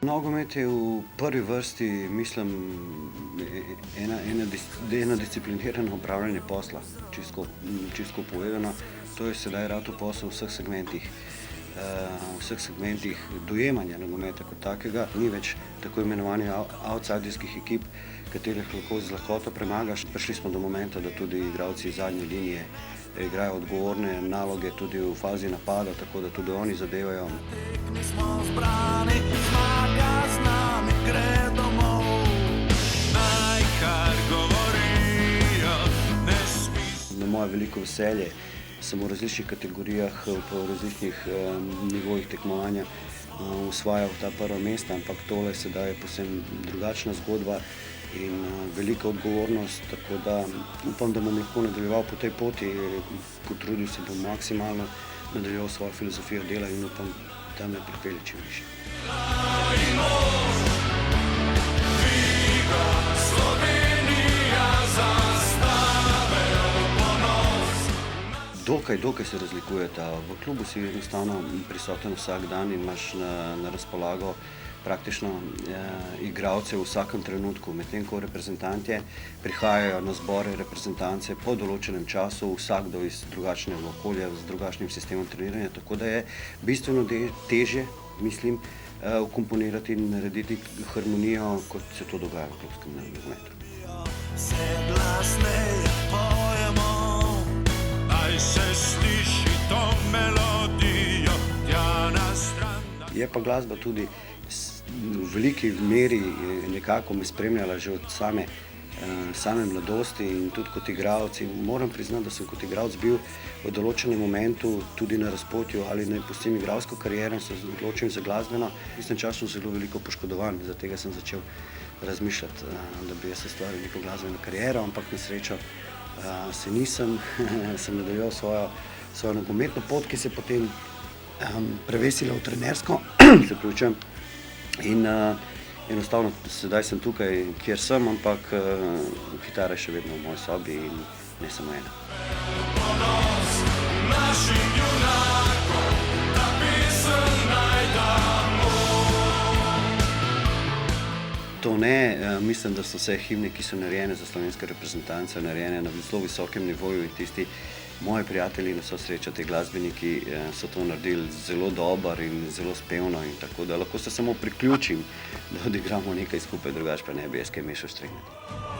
Nogomet je v prvi vrsti, mislim, eno disciplinirano opravljanje posla, čisto povedano. To je sedaj ratal posel v vseh segmentih dojemanja nogometa kot takega. Ni več tako imenovanih outsiderskih ekip, katerih lahko z lahkoto premagaš. Prišli smo do momenta, da tudi igralci iz zadnje linije igrajo odgovorne naloge tudi v fazi napada, tako da tudi oni zadevajo. Na moje veliko veselje sem v različnih kategorijah, po različnih nivojih tekmovanja osvajal ta prva mesta, ampak tole sedaj je povsem drugačna zgodba in velika odgovornost, tako da upam, da bom lahko nadaljeval po tej poti, potrudil se bom maksimalno, nadaljeval svojo filozofijo dela in upam, da me pripelje čim višje. Dokaj se razlikujeta. V klubu si enostavno prisoten vsak dan in imaš na razpolago praktično igralce v vsakem trenutku, medtem ko reprezentantje prihajajo na zbore reprezentance po določenem času, vsakdo iz drugačnega okolja, z drugačnim sistemom treniranja, tako da je bistveno težje, mislim, vkomponirati in narediti harmonijo, kot se to dogaja v klubskem nogometu. Je pa glasba tudi v veliki meri nekako me spremljala že od same mladosti in tudi kot igralec. In moram priznati, da sem kot igralec bil v določenem momentu tudi na razpotju, ali naj pustim igralsko kariero in se odločim za glasbeno. V tistem času zelo veliko poškodovan, zaradi tega sem začel razmišljati, da bi jaz ustvaril neko glasbeno kariero, ampak na srečo se nisem, sem nadaljeval svojo nogometno pot, ki se je potem prevesila v trenersko, se pravičujem, in enostavno sedaj sem tukaj, kjer sem, ampak kitara je še vedno v moji sobi in ne samo ena. To ne, mislim, da so vse himne, ki so narejene za slovenske reprezentance, narejene na zelo visokem nivoju in tisti moji prijatelji, na vso srečo ti glasbeniki, so to naredili zelo dobro in zelo spevno in tako, da lahko se samo priključim, da odigramo nekaj skupaj, drugače pa ne bi jaz kaj mešal strinjati.